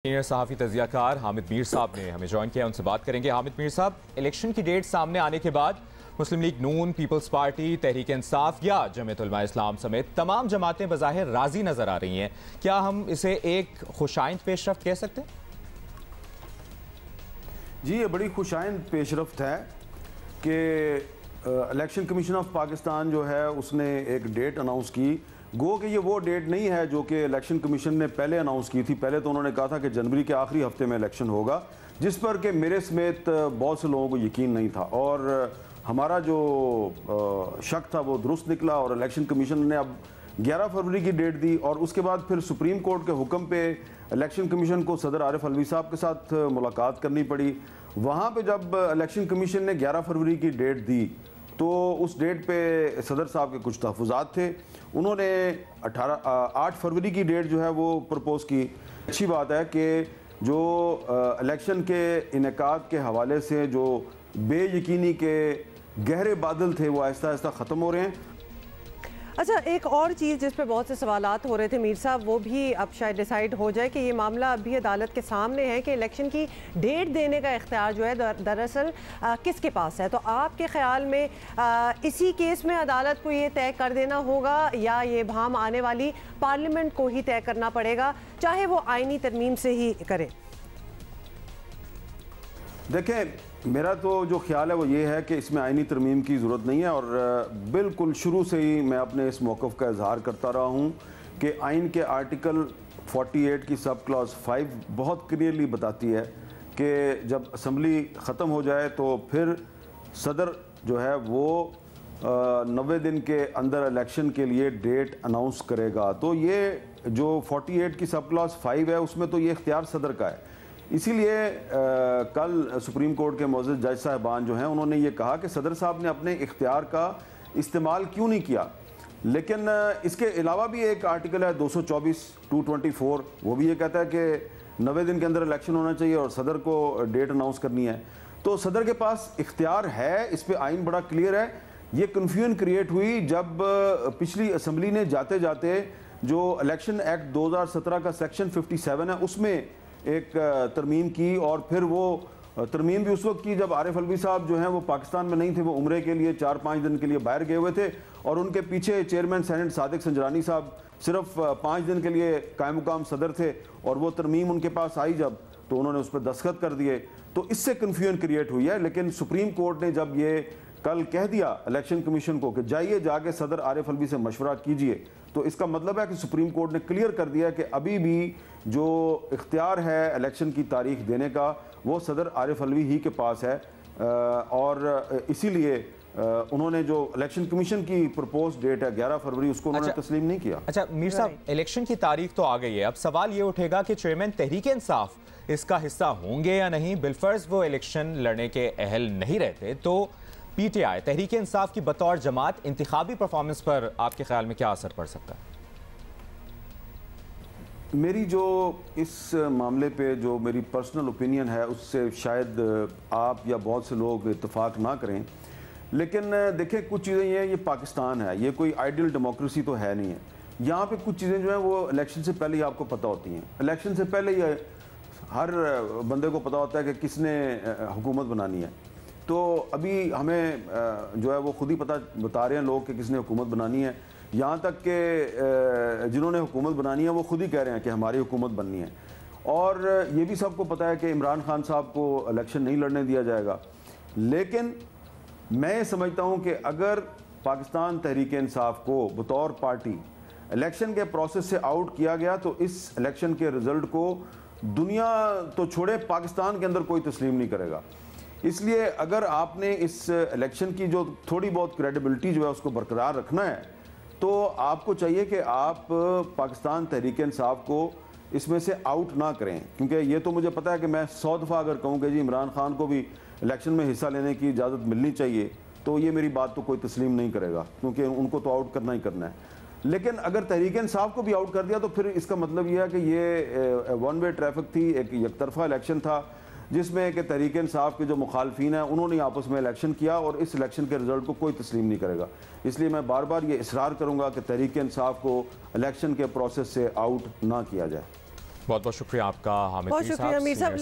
Senior सहाफ़ी तजियाकार हामिद मीर साहब ने हमें ज्वाइन किया, उनसे बात करेंगे। हामिद मीर साहब, इलेक्शन की डेट सामने आने के बाद मुस्लिम लीग नून, पीपल्स पार्टी, तहरीक इंसाफ या जमीयत उलमा इस्लाम समेत तमाम जमातें बज़ाहिर राजी नज़र आ रही हैं। क्या हम इसे एक खुशाइंद पेशरफ्त कह सकते हैं? जी, ये बड़ी खुशाइंद पेशरफ्त है कि इलेक्शन कमीशन ऑफ पाकिस्तान जो है उसने एक डेट अनाउंस की। गो कि ये वो डेट नहीं है जो कि इलेक्शन कमीशन ने पहले अनाउंस की थी। पहले तो उन्होंने कहा था कि जनवरी के आखिरी हफ्ते में इलेक्शन होगा, जिस पर कि मेरे समेत बहुत से लोगों को यकीन नहीं था और हमारा जो शक था वो दुरुस्त निकला और इलेक्शन कमीशन ने अब 11 फरवरी की डेट दी। और उसके बाद फिर सुप्रीम कोर्ट के हुक्म पे इलेक्शन कमीशन को सदर आरिफ अलवी साहब के साथ मुलाकात करनी पड़ी। वहाँ पे जब इलेक्शन कमीशन ने 11 फरवरी की डेट दी तो उस डेट पे सदर साहब के कुछ तहफ़्फ़ुज़ात थे। उन्होंने 8 फरवरी की डेट जो है वो प्रपोज़ की। अच्छी बात है कि जो इलेक्शन के इनेकाद के हवाले से जो बेयकीनी के गहरे बादल थे वो आहिस्ता आहिस्ता ख़त्म हो रहे हैं। अच्छा, एक और चीज़ जिस पे बहुत से सवालात हो रहे थे मीर साहब, वो भी अब शायद डिसाइड हो जाए कि ये मामला अभी अदालत के सामने है कि इलेक्शन की डेट देने का इख्तियार जो है दरअसल किसके पास है। तो आपके ख्याल में इसी केस में अदालत को ये तय कर देना होगा या ये भाम आने वाली पार्लियामेंट को ही तय करना पड़ेगा, चाहे वो आईनी तरमीम से ही करे? देखें, मेरा तो जो ख्याल है वो ये है कि इसमें आईनी तरमीम की ज़रूरत नहीं है और बिल्कुल शुरू से ही मैं अपने इस मौक़िफ़ का इजहार करता रहा हूँ कि आइन के आर्टिकल 48 की सब क्लॉज 5 बहुत क्लियरली बताती है कि जब असम्बली ख़त्म हो जाए तो फिर सदर जो है वो 90 दिन के अंदर इलेक्शन के लिए डेट अनाउंस करेगा। तो ये जो 48 की सब क्लॉज 5 है उसमें तो ये इख्तियार सदर का है। इसीलिए कल सुप्रीम कोर्ट के मौजूद जज साहबान जो हैं उन्होंने ये कहा कि सदर साहब ने अपने इख्तियार का इस्तेमाल क्यों नहीं किया। लेकिन इसके अलावा भी एक आर्टिकल है 224 वो भी ये कहता है कि 90 दिन के अंदर इलेक्शन होना चाहिए और सदर को डेट अनाउंस करनी है। तो सदर के पास इख्तियार है, इस पर आइन बड़ा क्लियर है। ये कन्फ्यूजन क्रिएट हुई जब पिछली असम्बली ने जाते जाते जो इलेक्शन एक्ट 2017 का सेक्शन 57 है उसमें एक तरमीम की और फिर वो तरमीम भी उस वक्त की जब आरिफ अलवी साहब जो हैं वो पाकिस्तान में नहीं थे, वो उम्रे के लिए 4-5 दिन के लिए बाहर गए हुए थे और उनके पीछे चेयरमैन सेनेट सादिक संजरानी साहब सिर्फ 5 दिन के लिए कायम मुकाम सदर थे और वो तरमीम उनके पास आई जब तो उन्होंने उस पर दस्तखत कर दिए। तो इससे कन्फ्यूजन क्रिएट हुई है। लेकिन सुप्रीम कोर्ट ने जब ये कल कह दिया इलेक्शन कमीशन को कि जाइए जाके सदर आरिफ अलवी से मशवरा कीजिए, तो इसका मतलब है कि सुप्रीम कोर्ट ने क्लियर कर दिया कि अभी भी जो इख्तियार है इलेक्शन की तारीख देने का वो सदर आरिफ अलवी ही के पास है। और इसीलिए उन्होंने जो इलेक्शन कमीशन की प्रपोज डेट है 11 फरवरी उसको उन्होंने तस्लीम नहीं किया। अच्छा मीर साहब, इलेक्शन की तारीख तो आ गई है, अब सवाल ये उठेगा कि चेयरमैन तहरीक इंसाफ इसका हिस्सा होंगे या नहीं। बिलफर्ज वो इलेक्शन लड़ने के अहल नहीं रहते तो पीटीआई तहरीक इंसाफ की बतौर जमात इंतखाबी परफॉर्मेंस पर आपके ख्याल में क्या असर पड़ सकता है? मेरी जो इस मामले पे जो मेरी पर्सनल ओपिनियन है उससे शायद आप या बहुत से लोग इत्तेफाक ना करें, लेकिन देखें कुछ चीज़ें ये हैं, ये पाकिस्तान है, ये कोई आइडियल डेमोक्रेसी तो है नहीं है। यहाँ पे कुछ चीज़ें जो हैं वो इलेक्शन से पहले ही आपको पता होती हैं। इलेक्शन से पहले ही हर बंदे को पता होता है कि किसने हुकूमत बनानी है। तो अभी हमें जो है वो खुद ही बता रहे हैं लोग कि किसने हुकूमत बनानी है। यहाँ तक कि जिन्होंने हुकूमत बनानी है वो खुद ही कह रहे हैं कि हमारी हुकूमत बननी है। और ये भी सबको पता है कि इमरान खान साहब को इलेक्शन नहीं लड़ने दिया जाएगा। लेकिन मैं समझता हूँ कि अगर पाकिस्तान तहरीक इंसाफ को बतौर पार्टी इलेक्शन के प्रोसेस से आउट किया गया तो इस इलेक्शन के रिज़ल्ट को दुनिया तो छोड़े पाकिस्तान के अंदर कोई तस्लीम नहीं करेगा। इसलिए अगर आपने इस इलेक्शन की जो थोड़ी बहुत क्रेडिबिलिटी जो है उसको बरकरार रखना है तो आपको चाहिए कि आप पाकिस्तान तहरीक इंसाफ को इसमें से आउट ना करें। क्योंकि ये तो मुझे पता है कि मैं 100 दफ़ा अगर कहूँ कि जी इमरान खान को भी इलेक्शन में हिस्सा लेने की इजाज़त मिलनी चाहिए तो ये मेरी बात तो कोई तस्लीम नहीं करेगा, क्योंकि उनको तो आउट करना ही करना है। लेकिन अगर तहरीक इंसाफ को भी आउट कर दिया तो फिर इसका मतलब यह है कि ये वन वे ट्रैफिक थी, एक यकतरफा इलेक्शन था जिसमें कि तहरीक इंसाफ के जो मुखालफीन हैं उन्होंने आपस में इलेक्शन किया और इस इलेक्शन के रिजल्ट को कोई तस्लीम नहीं करेगा। इसलिए मैं बार बार ये इसरार करूँगा कि तहरीक इंसाफ को इलेक्शन के प्रोसेस से आउट ना किया जाए। बहुत बहुत शुक्रिया आपका हामिद बहुत शुक्रिया मीर साहब।